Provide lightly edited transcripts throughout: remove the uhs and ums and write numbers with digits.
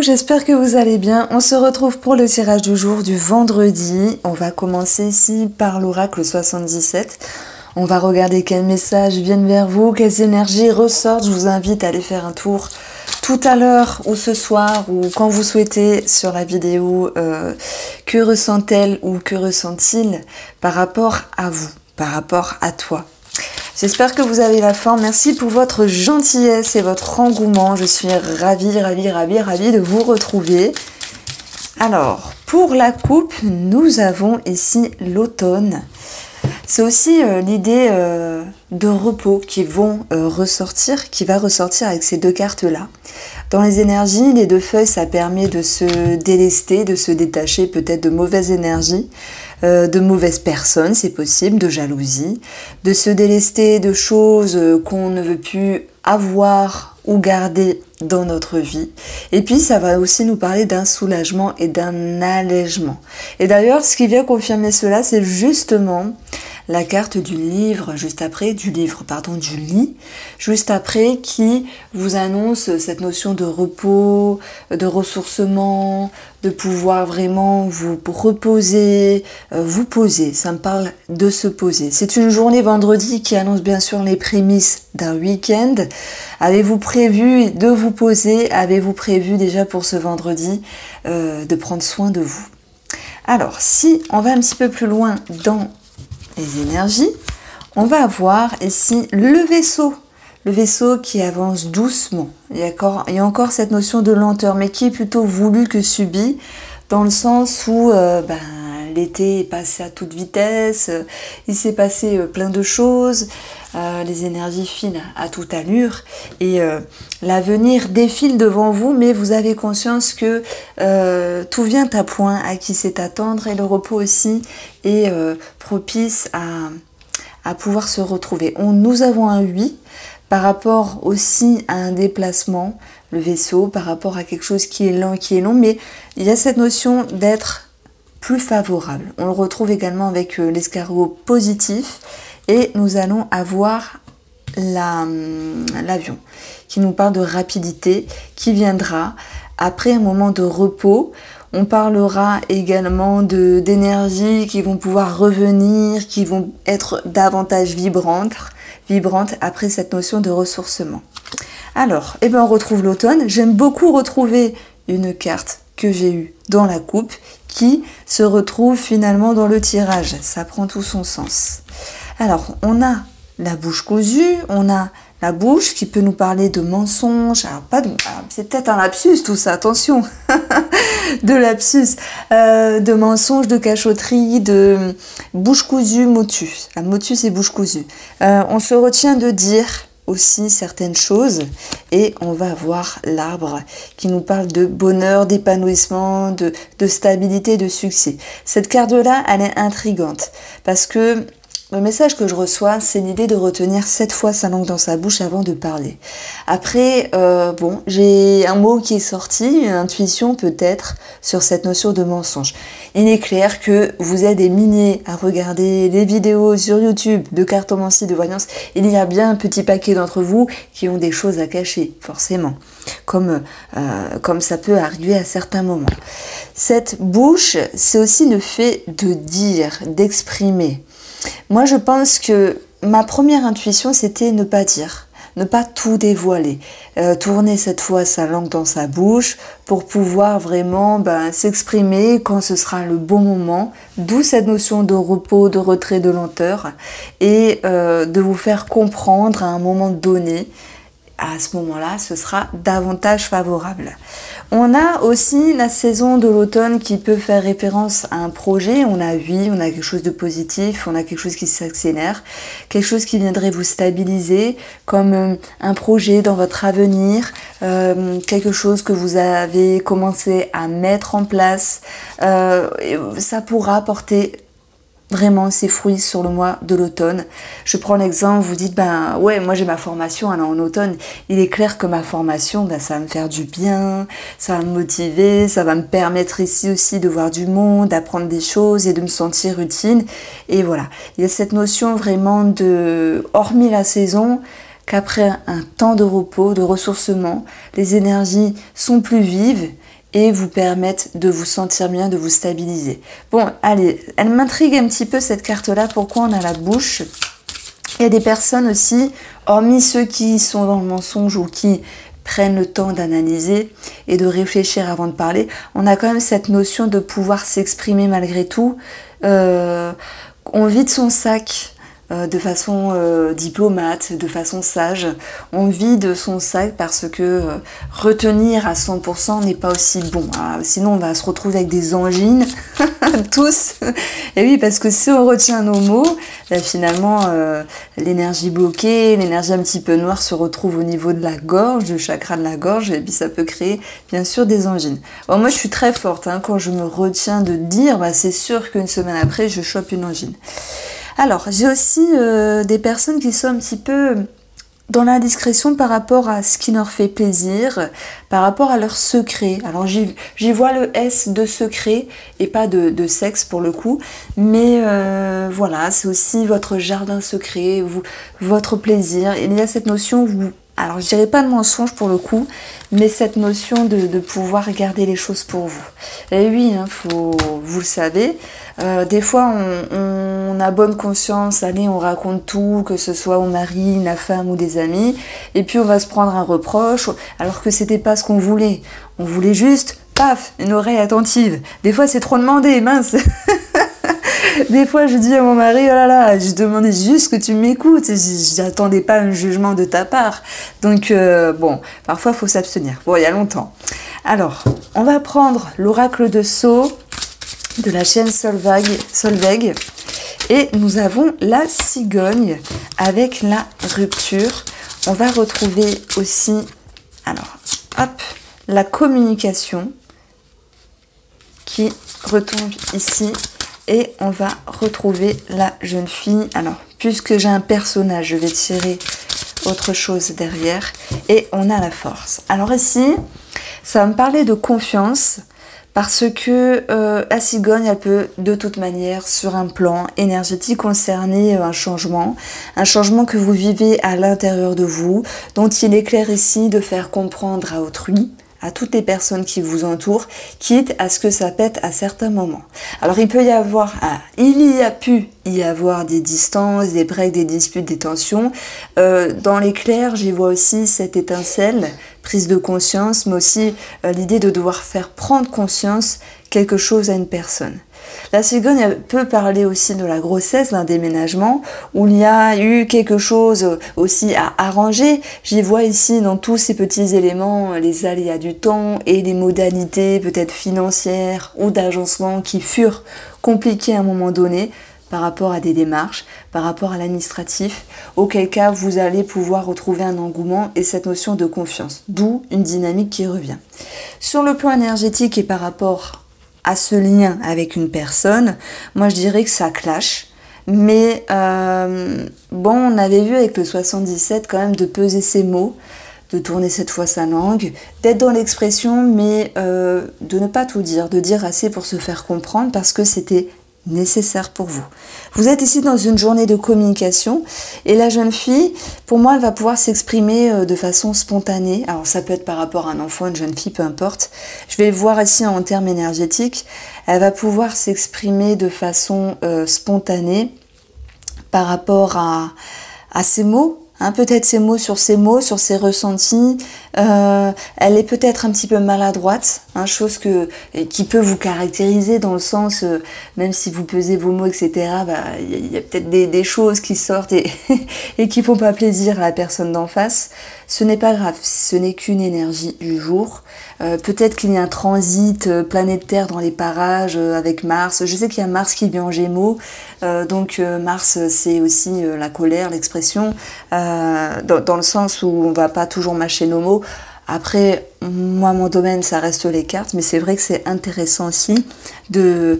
j'espère que vous allez bien. On se retrouve pour le tirage du jour du vendredi. On va commencer ici par l'oracle 77. On va regarder quels messages viennent vers vous, quelles énergies ressortent. Je vous invite à aller faire un tour tout à l'heure ou ce soir ou quand vous souhaitez sur la vidéo. Que ressent-elle ou que ressent-il par rapport à vous, par rapport à toi? J'espère que vous avez la forme. Merci pour votre gentillesse et votre engouement. Je suis ravie de vous retrouver. Alors, pour la coupe, nous avons ici l'automne. C'est aussi l'idée de repos qui va ressortir avec ces deux cartes-là. Dans les énergies, les deux feuilles, ça permet de se délester, de se détacher peut-être de mauvaises énergies, de mauvaises personnes, c'est possible, de jalousie, de se délester de choses qu'on ne veut plus avoir ou garder dans notre vie. Et puis, ça va aussi nous parler d'un soulagement et d'un allègement. Et d'ailleurs, ce qui vient confirmer cela, c'est justement la carte du livre, du lit, juste après, qui vous annonce cette notion de repos, de ressourcement, de pouvoir vraiment vous reposer, vous poser. Ça me parle de se poser. C'est une journée vendredi qui annonce bien sûr les prémices d'un week-end. Avez-vous prévu de vous poser? Avez-vous prévu déjà pour ce vendredi de prendre soin de vous? Alors, si on va un petit peu plus loin dans les énergies, on va avoir ici le vaisseau qui avance doucement. Il y a encore cette notion de lenteur, mais qui est plutôt voulu que subi, dans le sens où l'été est passé à toute vitesse, il s'est passé plein de choses, les énergies filent à toute allure, et l'avenir défile devant vous, mais vous avez conscience que tout vient à point, à qui c'est attendre, et le repos aussi est propice à pouvoir se retrouver. Nous avons un oui par rapport aussi à un déplacement, le vaisseau, par rapport à quelque chose qui est long, mais il y a cette notion d'être plus favorable. On le retrouve également avec l'escargot positif, et nous allons avoir l'avion qui nous parle de rapidité, qui viendra après un moment de repos. On parlera également d'énergies qui vont pouvoir revenir, qui vont être davantage vibrantes après cette notion de ressourcement. Alors, on retrouve l'automne. J'aime beaucoup retrouver une carte que j'ai eue dans la coupe qui se retrouve finalement dans le tirage. Ça prend tout son sens. Alors, on a la bouche cousue, on a la bouche qui peut nous parler de mensonges. Alors, c'est peut-être un lapsus tout ça, attention. De lapsus, de mensonges, de cachotterie, de bouche cousue, motus. Motus et bouche cousue. On se retient de dire aussi certaines choses, et on va avoir l'arbre qui nous parle de bonheur, d'épanouissement, de stabilité, de succès. Cette carte-là, elle est intrigante parce que le message que je reçois, c'est l'idée de retenir 7 fois sa langue dans sa bouche avant de parler. Après, j'ai un mot qui est sorti, une intuition peut-être, sur cette notion de mensonge. Il est clair que vous êtes des milliers à regarder les vidéos sur YouTube de cartomancie, de voyance. Il y a bien un petit paquet d'entre vous qui ont des choses à cacher, forcément, comme ça peut arriver à certains moments. Cette bouche, c'est aussi le fait de dire, d'exprimer. Moi, je pense que ma première intuition, c'était ne pas dire, ne pas tout dévoiler. Tourner cette fois sa langue dans sa bouche pour pouvoir vraiment s'exprimer quand ce sera le bon moment. D'où cette notion de repos, de retrait, de lenteur, et de vous faire comprendre à un moment donné. À ce moment-là, ce sera davantage favorable. On a aussi la saison de l'automne qui peut faire référence à un projet. On a quelque chose de positif, on a quelque chose qui s'accélère, quelque chose qui viendrait vous stabiliser, comme un projet dans votre avenir, quelque chose que vous avez commencé à mettre en place. Ça pourra apporter vraiment ses fruits sur le mois de l'automne. Je prends l'exemple, vous dites, ouais, moi j'ai ma formation alors en automne. Il est clair que ma formation, ça va me faire du bien, ça va me motiver, ça va me permettre ici aussi de voir du monde, d'apprendre des choses et de me sentir utile. Et voilà, il y a cette notion vraiment de, hormis la saison, qu'après un temps de repos, de ressourcement, les énergies sont plus vives et vous permettent de vous sentir bien, de vous stabiliser. Bon, allez, elle m'intrigue un petit peu cette carte-là, pourquoi on a la bouche. Il y a des personnes aussi, hormis ceux qui sont dans le mensonge ou qui prennent le temps d'analyser et de réfléchir avant de parler, on a quand même cette notion de pouvoir s'exprimer malgré tout. On vide son sac de façon diplomate, de façon sage. On vide son sac parce que retenir à 100% n'est pas aussi bon. Sinon, on va se retrouver avec des angines, tous. Et oui, parce que si on retient nos mots, finalement, l'énergie bloquée, l'énergie un petit peu noire se retrouve au niveau de la gorge, du chakra de la gorge, et puis ça peut créer, bien sûr, des angines. Bon, moi, je suis très forte. Quand je me retiens de dire, c'est sûr qu'une semaine après, je chope une angine. Alors, j'ai aussi des personnes qui sont un petit peu dans l'indiscrétion par rapport à ce qui leur fait plaisir, par rapport à leurs secrets. Alors, j'y vois le S de secret et pas de sexe pour le coup, mais voilà, c'est aussi votre jardin secret, votre plaisir. Il y a cette notion, alors je dirais pas de mensonge pour le coup, mais cette notion de pouvoir garder les choses pour vous. Et oui, vous le savez, des fois on a bonne conscience, allez, on raconte tout, que ce soit au mari, la femme ou des amis, et puis on va se prendre un reproche, alors que c'était pas ce qu'on voulait. On voulait juste, paf, une oreille attentive. Des fois c'est trop demandé, mince. Des fois, je dis à mon mari, oh là là, je demandais juste que tu m'écoutes, je n'attendais pas un jugement de ta part. Donc, bon, parfois, il faut s'abstenir. Bon, il y a longtemps. Alors, on va prendre l'oracle de Sceaux de la chaîne Solveig. Et nous avons la cigogne avec la rupture. On va retrouver aussi, alors, hop, la communication qui retombe ici. Et on va retrouver la jeune fille. Alors, puisque j'ai un personnage, je vais tirer autre chose derrière. Et on a la force. Alors ici, ça va me parler de confiance. Parce que la cigogne, elle peut de toute manière, sur un plan énergétique, concerner un changement que vous vivez à l'intérieur de vous, dont il est clair ici de faire comprendre à autrui, à toutes les personnes qui vous entourent, quitte à ce que ça pète à certains moments. Alors il peut y avoir, il y a pu y avoir des distances, des breaks, des disputes, des tensions. Dans l'éclair, j'y vois aussi cette étincelle, prise de conscience, mais aussi l'idée de devoir faire prendre conscience quelque chose à une personne. La cigogne elle peut parler aussi de la grossesse, d'un déménagement, où il y a eu quelque chose aussi à arranger. J'y vois ici dans tous ces petits éléments les aléas du temps et les modalités peut-être financières ou d'agencement qui furent compliquées à un moment donné par rapport à des démarches, par rapport à l'administratif, auquel cas vous allez pouvoir retrouver un engouement et cette notion de confiance, d'où une dynamique qui revient. Sur le plan énergétique et par rapport à ce lien avec une personne, moi je dirais que ça clash, mais bon, on avait vu avec le 77 quand même de peser ses mots, de tourner cette fois sa langue, d'être dans l'expression, mais de ne pas tout dire, de dire assez pour se faire comprendre parce que c'était nécessaire pour vous. Vous êtes ici dans une journée de communication et la jeune fille, pour moi, elle va pouvoir s'exprimer de façon spontanée. Alors ça peut être par rapport à un enfant, une jeune fille, peu importe. Je vais le voir ici en termes énergétiques. Elle va pouvoir s'exprimer de façon spontanée par rapport à ses mots. Peut-être ses mots, sur ses ressentis. Elle est peut-être un petit peu maladroite, chose qui peut vous caractériser dans le sens, même si vous pesez vos mots, etc., y a peut-être des choses qui sortent et qui font pas plaisir à la personne d'en face. Ce n'est pas grave, ce n'est qu'une énergie du jour. Peut-être qu'il y a un transit planétaire dans les parages avec Mars. Je sais qu'il y a Mars qui vient en Gémeaux, donc Mars c'est aussi la colère, l'expression, dans le sens où on va pas toujours mâcher nos mots. Après, moi, mon domaine, ça reste les cartes, mais c'est vrai que c'est intéressant aussi de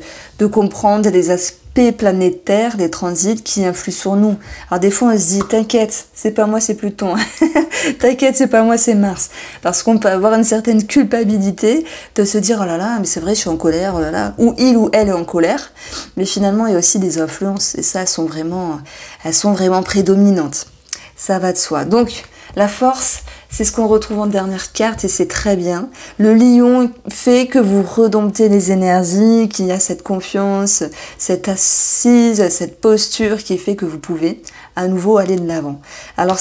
comprendre les aspects planétaires, les transits qui influent sur nous. Alors des fois, on se dit, t'inquiète, c'est pas moi, c'est Pluton. T'inquiète, c'est pas moi, c'est Mars. Parce qu'on peut avoir une certaine culpabilité de se dire, oh là là, mais c'est vrai, je suis en colère, oh là là, ou il ou elle est en colère. Mais finalement, il y a aussi des influences, et ça, elles sont vraiment prédominantes. ça va de soi. Donc, la force, c'est ce qu'on retrouve en dernière carte et c'est très bien. Le lion fait que vous redomptez les énergies, qu'il y a cette confiance, cette assise, cette posture qui fait que vous pouvez à nouveau aller de l'avant. Alors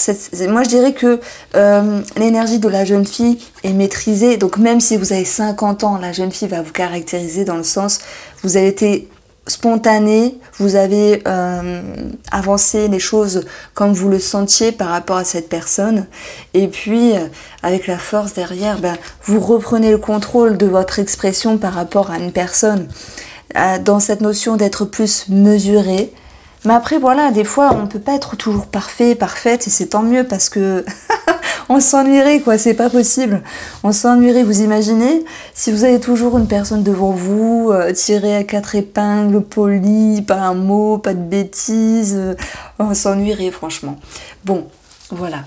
moi je dirais que l'énergie de la jeune fille est maîtrisée. Donc même si vous avez 50 ans, la jeune fille va vous caractériser dans le sens vous avez été spontané, vous avez avancé les choses comme vous le sentiez par rapport à cette personne et puis avec la force derrière, vous reprenez le contrôle de votre expression par rapport à une personne dans cette notion d'être plus mesuré. Mais après voilà, des fois on peut pas être toujours parfait, parfaite et c'est tant mieux parce que on s'ennuierait quoi, c'est pas possible. On s'ennuierait, vous imaginez si vous avez toujours une personne devant vous, tirée à 4 épingles, polie, pas un mot, pas de bêtises, on s'ennuierait franchement. Bon, voilà.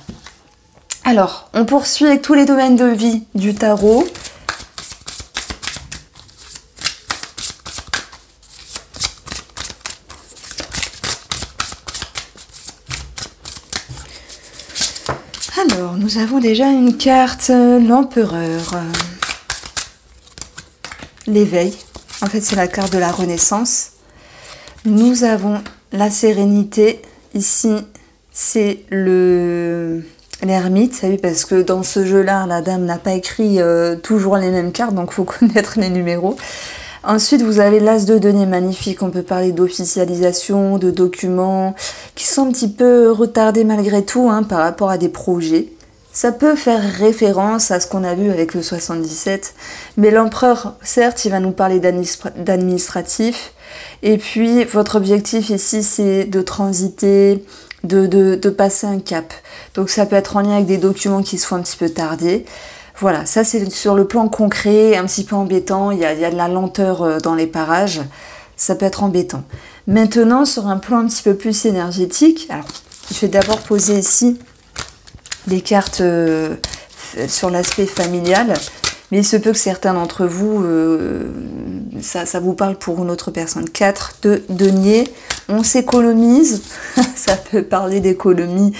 Alors, on poursuit avec tous les domaines de vie du tarot. Alors, nous avons déjà une carte, l'empereur. L'éveil. En fait, c'est la carte de la renaissance. Nous avons la sérénité. Ici, c'est l'ermite. Oui, parce que dans ce jeu-là, la dame n'a pas écrit toujours les mêmes cartes, donc il faut connaître les numéros. Ensuite, vous avez l'as de denier magnifique. On peut parler d'officialisation, de documents qui sont un petit peu retardés malgré tout par rapport à des projets. Ça peut faire référence à ce qu'on a vu avec le 77. Mais l'empereur, certes, il va nous parler d'administratif. Et puis, votre objectif ici, c'est de transiter, de passer un cap. Donc, ça peut être en lien avec des documents qui se font un petit peu tarder. Voilà, ça c'est sur le plan concret, un petit peu embêtant, il y a de la lenteur dans les parages, ça peut être embêtant. Maintenant, sur un plan un petit peu plus énergétique, alors je vais d'abord poser ici des cartes sur l'aspect familial, mais il se peut que certains d'entre vous, ça vous parle pour une autre personne. 4 de denier, on s'économise, ça peut parler d'économie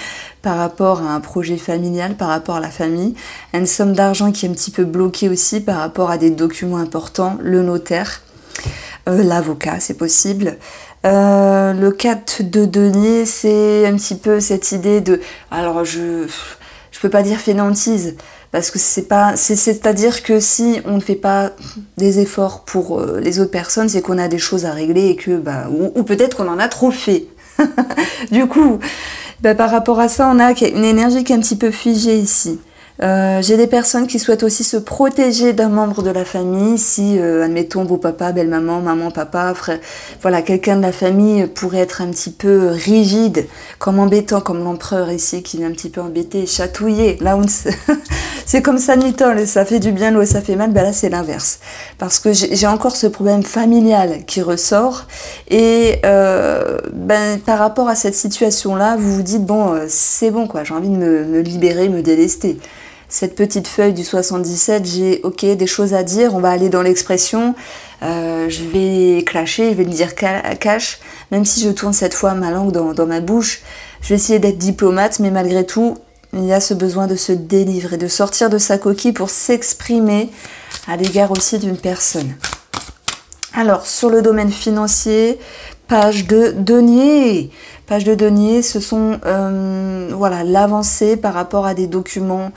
par rapport à un projet familial, par rapport à la famille. Une somme d'argent qui est un petit peu bloquée aussi par rapport à des documents importants, le notaire, l'avocat, c'est possible. Le 4 de denier, c'est un petit peu cette idée de... Alors, je peux pas dire fainéantise, parce que c'est-à-dire que si on ne fait pas des efforts pour les autres personnes, c'est qu'on a des choses à régler et que, ou peut-être qu'on en a trop fait. Du coup... par rapport à ça, on a une énergie qui est un petit peu figée ici. J'ai des personnes qui souhaitent aussi se protéger d'un membre de la famille. Si, admettons, beau papa, belle maman, maman, papa, frère, voilà, quelqu'un de la famille pourrait être un petit peu rigide, comme embêtant, comme l'empereur ici, qui est un petit peu embêté, chatouillé. Là, c'est comme ça, Nitol, ça fait du bien, là où ça fait mal, là, c'est l'inverse. Parce que j'ai encore ce problème familial qui ressort. Et par rapport à cette situation-là, vous vous dites, bon, c'est bon, quoi, j'ai envie de me libérer, me délester. Cette petite feuille du 77, j'ai des choses à dire, on va aller dans l'expression, je vais clasher, je vais le dire cash, même si je tourne cette fois ma langue dans ma bouche, je vais essayer d'être diplomate, mais malgré tout, il y a ce besoin de se délivrer, de sortir de sa coquille pour s'exprimer à l'égard aussi d'une personne. Alors, sur le domaine financier, page de denier. Page de denier, ce sont l'avancée par rapport à des documents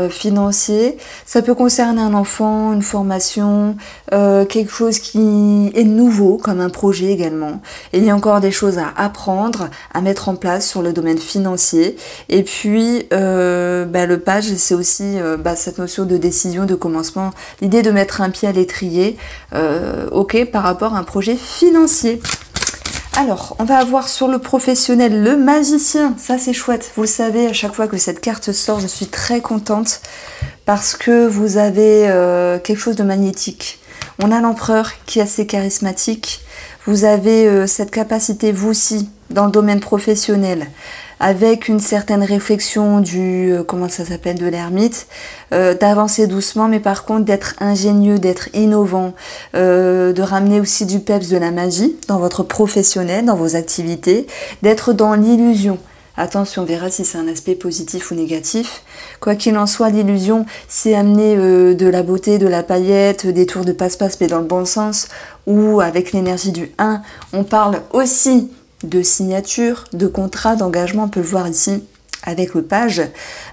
financiers. Ça peut concerner un enfant, une formation, quelque chose qui est nouveau, comme un projet également. Et il y a encore des choses à apprendre, à mettre en place sur le domaine financier. Et puis, le page, c'est aussi cette notion de décision, de commencement, l'idée de mettre un pied à l'étrier, par rapport à un projet financier. Alors, on va avoir sur le professionnel le magicien. Ça, c'est chouette. Vous le savez, à chaque fois que cette carte sort, je suis très contente parce que vous avez quelque chose de magnétique. On a l'empereur qui est assez charismatique. Vous avez cette capacité, vous aussi, dans le domaine professionnel, avec une certaine réflexion de l'ermite, d'avancer doucement, mais par contre d'être ingénieux, d'être innovant, de ramener aussi du peps, de la magie dans votre professionnel, dans vos activités, d'être dans l'illusion. Attention, on verra si c'est un aspect positif ou négatif. Quoi qu'il en soit, l'illusion, c'est amener de la beauté, de la paillette, des tours de passe-passe, mais dans le bon sens, ou avec l'énergie du 1, on parle aussi de signature, de contrat, d'engagement, on peut le voir ici avec le page.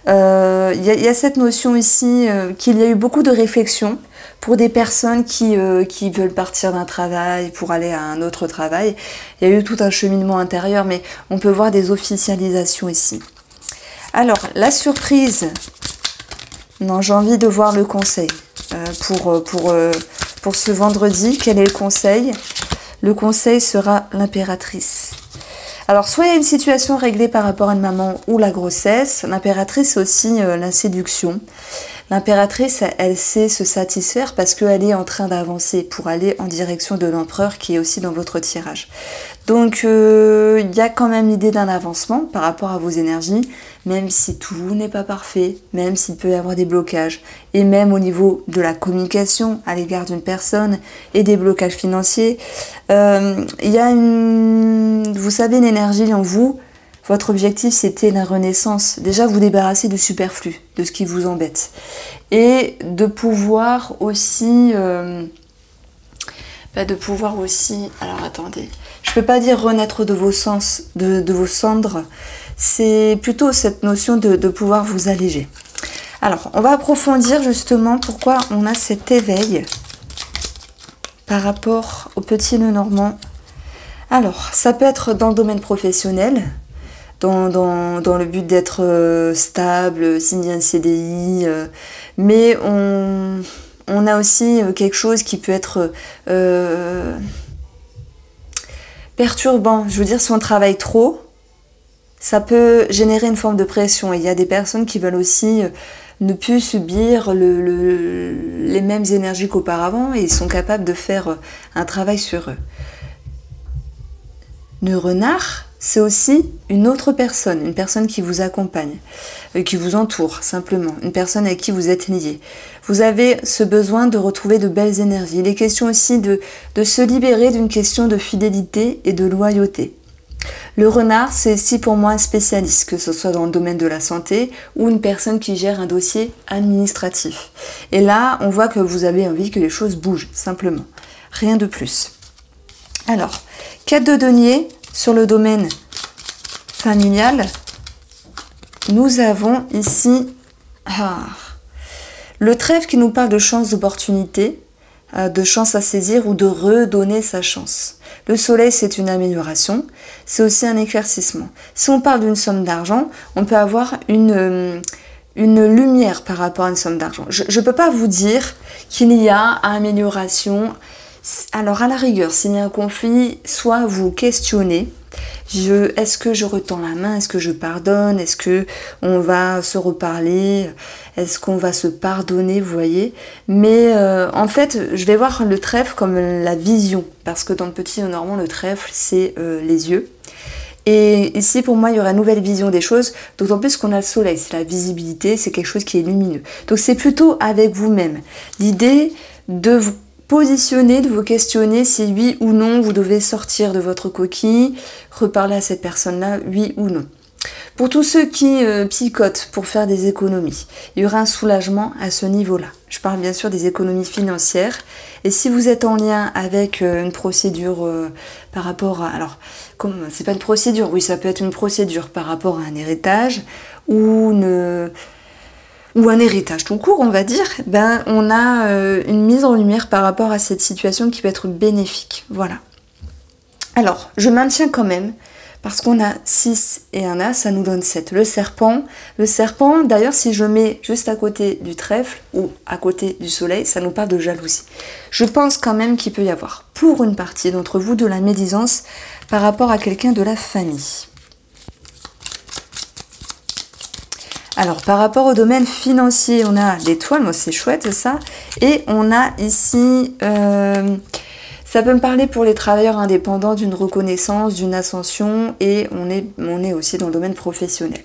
Il y a cette notion ici qu'il y a eu beaucoup de réflexions pour des personnes qui veulent partir d'un travail pour aller à un autre travail. Il y a eu tout un cheminement intérieur, mais on peut voir des officialisations ici. Alors, la surprise, non, j'ai envie de voir le conseil pour ce vendredi. Quel est le conseil? Le conseil sera l'impératrice. Alors, soit il y a une situation réglée par rapport à une maman ou la grossesse. L'impératrice, c'est aussi la séduction. L'impératrice, elle sait se satisfaire parce qu'elle est en train d'avancer pour aller en direction de l'empereur qui est aussi dans votre tirage. Donc, il y a quand même l'idée d'un avancement par rapport à vos énergies, même si tout n'est pas parfait, même s'il peut y avoir des blocages, et même au niveau de la communication à l'égard d'une personne et des blocages financiers. Il y a vous savez, une énergie en vous. Votre objectif, c'était la renaissance. Déjà, vous débarrasser du superflu, de ce qui vous embête. Et de pouvoir aussi... alors, attendez. Je ne peux pas dire renaître de vos sens, de vos cendres. C'est plutôt cette notion de pouvoir vous alléger. Alors, on va approfondir justement pourquoi on a cet éveil par rapport au petit nœud normand. Alors, ça peut être dans le domaine professionnel, dans le but d'être stable, signer un CDI, mais on a aussi quelque chose qui peut être perturbant. Je veux dire, si on travaille trop, ça peut générer une forme de pression. Et il y a des personnes qui veulent aussi ne plus subir les mêmes énergies qu'auparavant et ils sont capables de faire un travail sur eux. Le renard, c'est aussi une autre personne, une personne qui vous accompagne, qui vous entoure simplement, une personne avec qui vous êtes lié. Vous avez ce besoin de retrouver de belles énergies. Il est question aussi de se libérer d'une question de fidélité et de loyauté. Le renard, c'est aussi pour moi un spécialiste, que ce soit dans le domaine de la santé ou une personne qui gère un dossier administratif. Et là, on voit que vous avez envie que les choses bougent, simplement. Rien de plus. Alors, 4 de denier sur le domaine familial. Nous avons ici le trèfle qui nous parle de chance, d'opportunité, de chance à saisir ou de redonner sa chance. Le soleil, c'est une amélioration, c'est aussi un éclaircissement. Si on parle d'une somme d'argent, on peut avoir une lumière par rapport à une somme d'argent. Je ne peux pas vous dire qu'il y a amélioration. Alors à la rigueur, s'il y a un conflit, soit vous questionnez, est-ce que je retends la main, est-ce que je pardonne, est-ce que on va se reparler, est-ce qu'on va se pardonner, vous voyez. Mais en fait, je vais voir le trèfle comme la vision, parce que dans le petit normand, le trèfle, c'est les yeux. Et ici, pour moi, il y aura une nouvelle vision des choses, d'autant plus qu'on a le soleil, c'est la visibilité, c'est quelque chose qui est lumineux. Donc c'est plutôt avec vous-même. L'idée de vous positionner, de vous questionner si oui ou non vous devez sortir de votre coquille, reparler à cette personne-là, oui ou non. Pour tous ceux qui picotent pour faire des économies, il y aura un soulagement à ce niveau-là. Je parle bien sûr des économies financières. Et si vous êtes en lien avec une procédure par rapport à... Alors, c'est pas une procédure, oui, ça peut être une procédure par rapport à un héritage ou un héritage tout court, on va dire, ben, on a une mise en lumière par rapport à cette situation qui peut être bénéfique. Voilà. Alors, je maintiens quand même, parce qu'on a 6 et un As, ça nous donne 7. Le serpent, d'ailleurs, si je mets juste à côté du trèfle ou à côté du soleil, ça nous parle de jalousie. Je pense quand même qu'il peut y avoir, pour une partie d'entre vous, de la médisance par rapport à quelqu'un de la famille. Alors, par rapport au domaine financier, on a l'étoile, moi c'est chouette ça, et on a ici, ça peut me parler pour les travailleurs indépendants d'une reconnaissance, d'une ascension, et on est aussi dans le domaine professionnel.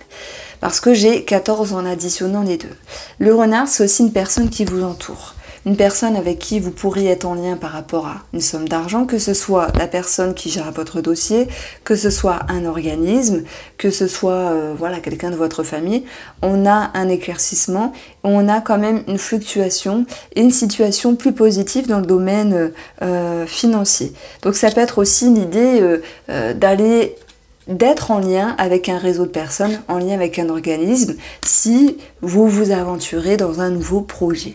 Parce que j'ai 14 en additionnant les deux. Le renard, c'est aussi une personne qui vous entoure. une personne avec qui vous pourriez être en lien par rapport à une somme d'argent, que ce soit la personne qui gère votre dossier, que ce soit un organisme, que ce soit voilà, quelqu'un de votre famille. On a un éclaircissement, on a quand même une fluctuation et une situation plus positive dans le domaine financier. Donc ça peut être aussi l'idée d'être en lien avec un réseau de personnes, en lien avec un organisme, si vous vous aventurez dans un nouveau projet.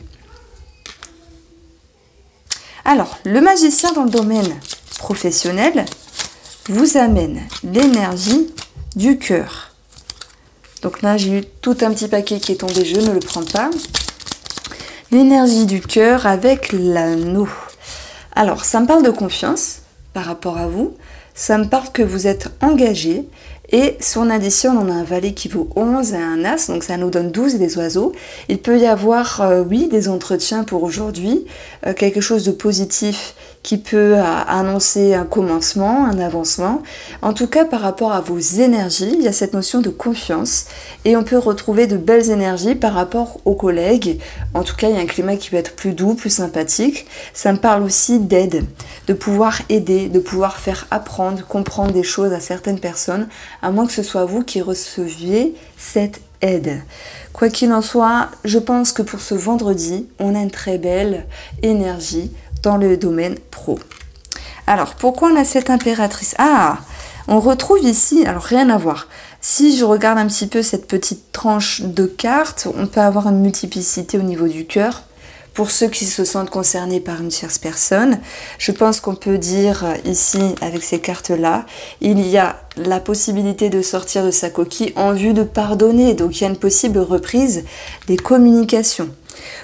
Alors, le magicien dans le domaine professionnel vous amène l'énergie du cœur. Donc là, j'ai eu tout un petit paquet qui est tombé, je ne le prends pas. L'énergie du cœur avec l'anneau. Alors, ça me parle de confiance par rapport à vous. Ça me parle que vous êtes engagé et si on additionne, on a un valet qui vaut 11 et un as, donc ça nous donne 12 et des oiseaux. Il peut y avoir, oui, des entretiens pour aujourd'hui, quelque chose de positif qui peut annoncer un commencement, un avancement. En tout cas, par rapport à vos énergies, il y a cette notion de confiance et on peut retrouver de belles énergies par rapport aux collègues. En tout cas, il y a un climat qui peut être plus doux, plus sympathique. Ça me parle aussi d'aide, de pouvoir aider, de pouvoir faire apprendre, comprendre des choses à certaines personnes, à moins que ce soit vous qui receviez cette aide. Quoi qu'il en soit, je pense que pour ce vendredi, on a une très belle énergie dans le domaine pro. Alors, pourquoi on a cette impératrice? Ah, on retrouve ici, alors rien à voir. Si je regarde un petit peu cette petite tranche de cartes, on peut avoir une multiplicité au niveau du cœur. Pour ceux qui se sentent concernés par une tierce personne, je pense qu'on peut dire ici, avec ces cartes-là, il y a la possibilité de sortir de sa coquille en vue de pardonner. Donc il y a une possible reprise des communications.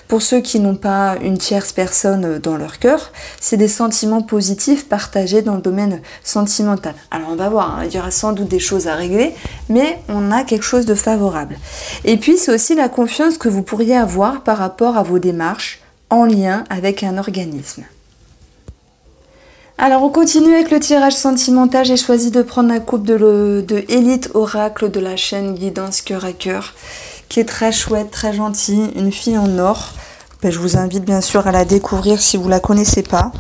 Pour ceux qui n'ont pas une tierce personne dans leur cœur, c'est des sentiments positifs partagés dans le domaine sentimental. Alors on va voir, hein, il y aura sans doute des choses à régler, mais on a quelque chose de favorable. Et puis c'est aussi la confiance que vous pourriez avoir par rapport à vos démarches en lien avec un organisme. Alors on continue avec le tirage sentimental. J'ai choisi de prendre la coupe de Élite Oracle de la chaîne Guidance Cœur à Cœur, qui est très chouette, très gentille, une fille en or. Ben, je vous invite bien sûr à la découvrir si vous ne la connaissez pas.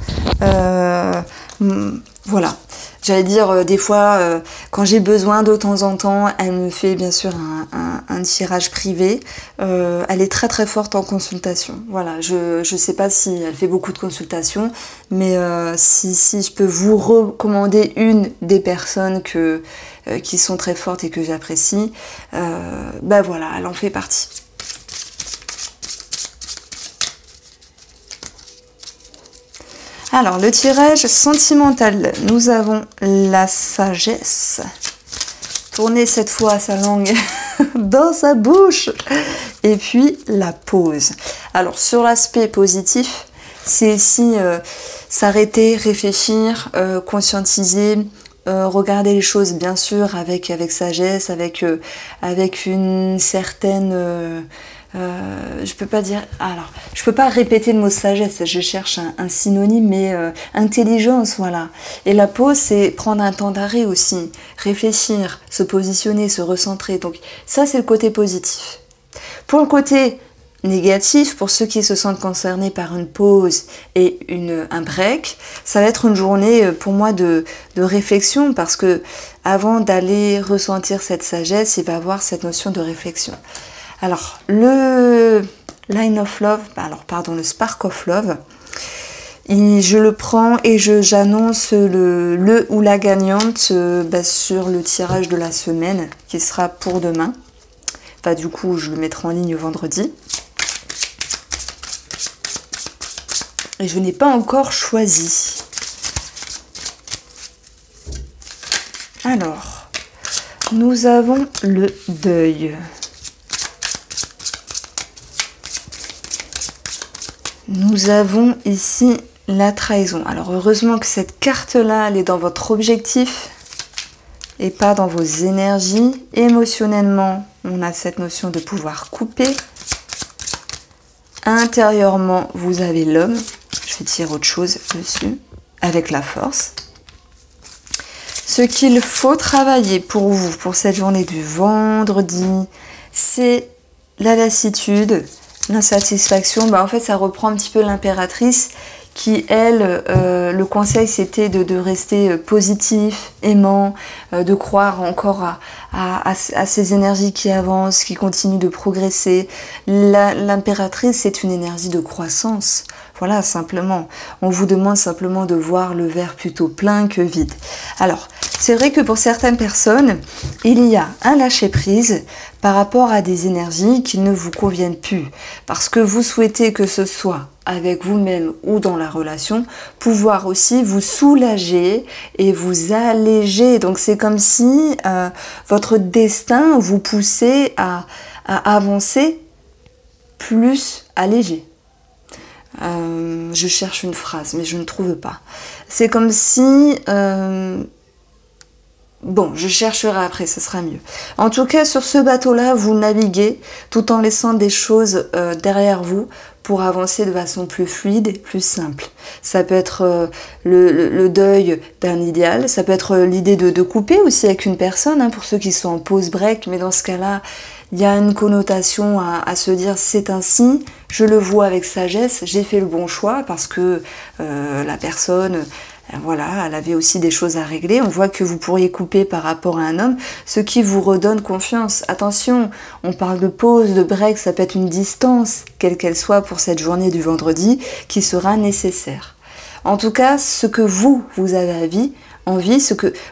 Voilà, j'allais dire des fois quand j'ai besoin de temps en temps, elle me fait bien sûr un tirage privé. Elle est très très forte en consultation. Voilà, je sais pas si elle fait beaucoup de consultations, mais si je peux vous recommander une des personnes qui sont très fortes et que j'apprécie, ben voilà, elle en fait partie. Alors, le tirage sentimental, nous avons la sagesse. Tournez cette fois sa langue dans sa bouche. Et puis, la pause. Alors, sur l'aspect positif, c'est ici s'arrêter, réfléchir, conscientiser, regarder les choses, bien sûr, avec sagesse, avec une certaine... je peux pas dire, alors je peux pas répéter le mot sagesse, je cherche un synonyme, mais intelligence, voilà. Et la pause, c'est prendre un temps d'arrêt aussi, réfléchir, se positionner, se recentrer. Donc ça, c'est le côté positif. Pour le côté négatif, pour ceux qui se sentent concernés par une pause et un break, ça va être une journée pour moi de réflexion, parce que avant d'aller ressentir cette sagesse, il va y avoir cette notion de réflexion. Alors, le Line of Love, le Spark of Love, je le prends et j'annonce le ou la gagnante sur le tirage de la semaine qui sera pour demain. Enfin, du coup, je le mettrai en ligne vendredi. Et je n'ai pas encore choisi. Alors, nous avons le deuil. Nous avons ici la trahison. Alors heureusement que cette carte-là, elle est dans votre objectif et pas dans vos énergies. Émotionnellement, on a cette notion de pouvoir couper. Intérieurement, vous avez l'homme. Je vais tirer autre chose dessus, avec la force. Ce qu'il faut travailler pour vous, pour cette journée du vendredi, c'est la lassitude, L'insatisfaction, en fait, ça reprend un petit peu l'impératrice qui, elle, le conseil, c'était de rester positif, aimant, de croire encore à ces énergies qui avancent, qui continuent de progresser. L'impératrice, c'est une énergie de croissance. Voilà, simplement. On vous demande simplement de voir le verre plutôt plein que vide. Alors, c'est vrai que pour certaines personnes, il y a un lâcher-prise par rapport à des énergies qui ne vous conviennent plus. Parce que vous souhaitez que ce soit avec vous-même ou dans la relation, pouvoir aussi vous soulager et vous alléger. Donc c'est comme si votre destin vous poussait à avancer plus allégé. Je cherche une phrase, mais je ne trouve pas. C'est comme si... Bon, je chercherai après, ce sera mieux. En tout cas, sur ce bateau-là, vous naviguez tout en laissant des choses derrière vous pour avancer de façon plus fluide et plus simple. Ça peut être le deuil d'un idéal, ça peut être l'idée de couper aussi avec une personne, hein, pour ceux qui sont en pause break, mais dans ce cas-là, il y a une connotation à se dire c'est ainsi, je le vois avec sagesse, j'ai fait le bon choix parce que la personne... Voilà, elle avait aussi des choses à régler. On voit que vous pourriez couper par rapport à un homme, ce qui vous redonne confiance. Attention, on parle de pause, de break, ça peut être une distance, quelle qu'elle soit pour cette journée du vendredi, qui sera nécessaire. En tout cas, ce que vous avez envie,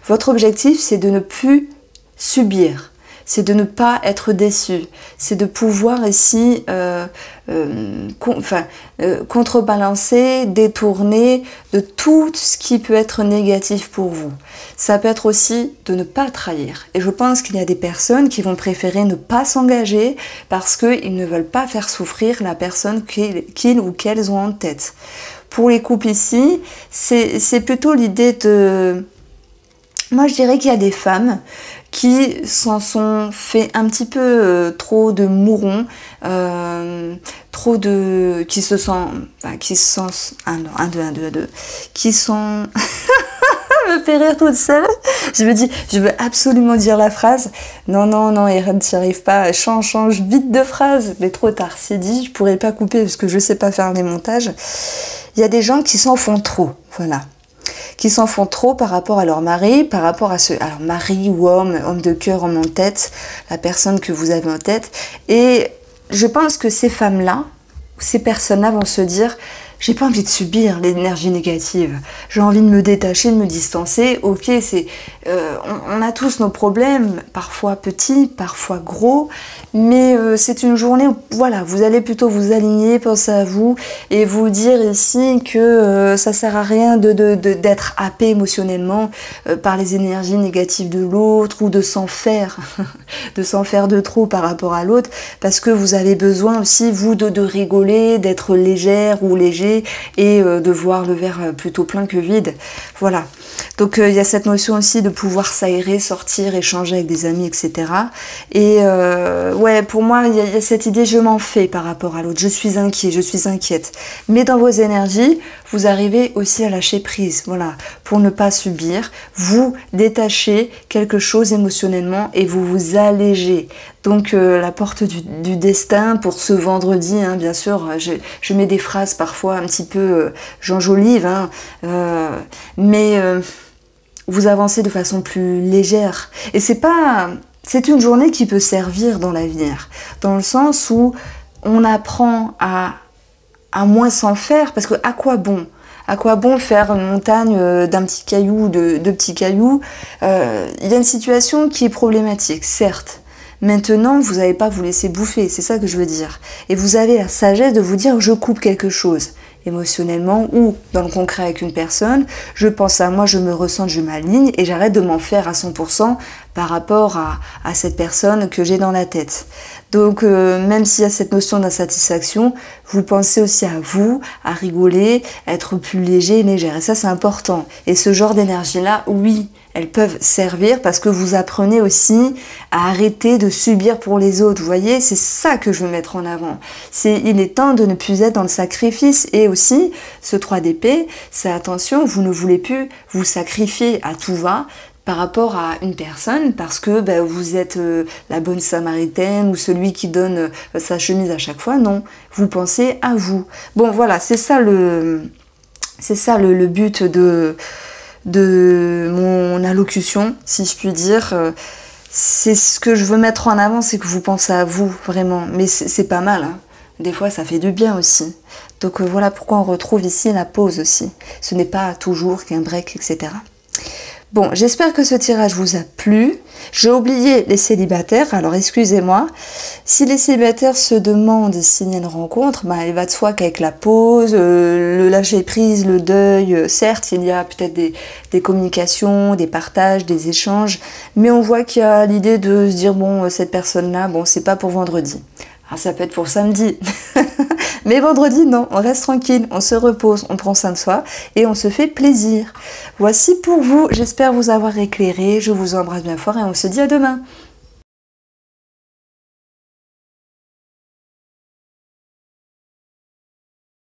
votre objectif, c'est de ne plus subir. C'est de ne pas être déçu, c'est de pouvoir ici contrebalancer, détourner de tout ce qui peut être négatif pour vous. Ça peut être aussi de ne pas trahir. Et je pense qu'il y a des personnes qui vont préférer ne pas s'engager parce qu'ils ne veulent pas faire souffrir la personne qu'ils ou qu'elles ont en tête. Pour les couples ici, c'est plutôt l'idée de... Moi, je dirais qu'il y a des femmes qui s'en sont fait un petit peu trop de mourons, qui sont... me fait rire toute seule. Je me dis, je veux absolument dire la phrase. Non, Erin, tu n'y arrives pas. Change vite de phrase. Mais trop tard, c'est dit. Je pourrais pas couper parce que je sais pas faire les montages. Il y a des gens qui s'en font trop. Voilà. Qui s'en font trop par rapport à leur mari, par rapport à alors mari ou homme de cœur, homme en tête, la personne que vous avez en tête. Et je pense que ces femmes-là, ces personnes-là vont se dire, j'ai pas envie de subir l'énergie négative, j'ai envie de me détacher, de me distancer. Ok, on a tous nos problèmes, parfois petits, parfois gros, mais c'est une journée où voilà, vous allez plutôt vous aligner, penser à vous et vous dire ici que ça sert à rien d'être happé émotionnellement par les énergies négatives de l'autre ou de s'en faire, de trop par rapport à l'autre, parce que vous avez besoin aussi, vous, de rigoler, d'être légère ou léger et de voir le verre plutôt plein que vide. Voilà. Donc il y a cette notion aussi de pouvoir s'aérer, sortir, échanger avec des amis, etc. Et ouais, pour moi, il y a cette idée, je m'en fais par rapport à l'autre. Je suis inquiet, je suis inquiète. Mais dans vos énergies, vous arrivez aussi à lâcher prise. Voilà. Pour ne pas subir, vous détachez quelque chose émotionnellement et vous vous allégez. Donc la porte du destin pour ce vendredi, hein, bien sûr, je mets des phrases parfois un petit peu j'enjolive, hein, mais vous avancez de façon plus légère. Et c'est une journée qui peut servir dans l'avenir, dans le sens où on apprend à moins s'en faire, parce que à quoi bon? À quoi bon faire une montagne d'un petit caillou, de petits cailloux? Il y a une situation qui est problématique, certes. Maintenant, vous n'allez pas vous laisser bouffer, c'est ça que je veux dire. Et vous avez la sagesse de vous dire, je coupe quelque chose, émotionnellement ou dans le concret avec une personne, je pense à moi, je me ressens, je m'aligne et j'arrête de m'en faire à 100% par rapport à cette personne que j'ai dans la tête. Donc, même s'il y a cette notion d'insatisfaction, vous pensez aussi à vous, à rigoler, à être plus léger et légère. Et ça, c'est important. Et ce genre d'énergie-là, oui, elles peuvent servir parce que vous apprenez aussi à arrêter de subir pour les autres. Vous voyez, c'est ça que je veux mettre en avant. Il est temps de ne plus être dans le sacrifice. Et aussi, ce 3 d'épée, c'est attention, vous ne voulez plus vous sacrifier à tout va par rapport à une personne parce que ben, vous êtes la bonne samaritaine ou celui qui donne sa chemise à chaque fois. Non, vous pensez à vous. Bon voilà, c'est ça le but de mon allocution, si je puis dire. C'est ce que je veux mettre en avant, c'est que vous pensez à vous, vraiment. Mais c'est pas mal, hein. Des fois, ça fait du bien aussi. Donc voilà pourquoi on retrouve ici la pause aussi. Ce n'est pas toujours qu'un break, etc. Bon, j'espère que ce tirage vous a plu. J'ai oublié les célibataires, alors excusez-moi. Si les célibataires se demandent s'il y a une rencontre, bah, il va de soi qu'avec la pause, le lâcher-prise, le deuil, certes, il y a peut-être des communications, des partages, des échanges, mais on voit qu'il y a l'idée de se dire, bon, cette personne-là, bon, c'est pas pour vendredi. Alors ça peut être pour samedi, mais vendredi non, on reste tranquille, on se repose, on prend soin de soi et on se fait plaisir. Voici pour vous, j'espère vous avoir éclairé, je vous embrasse bien fort et on se dit à demain.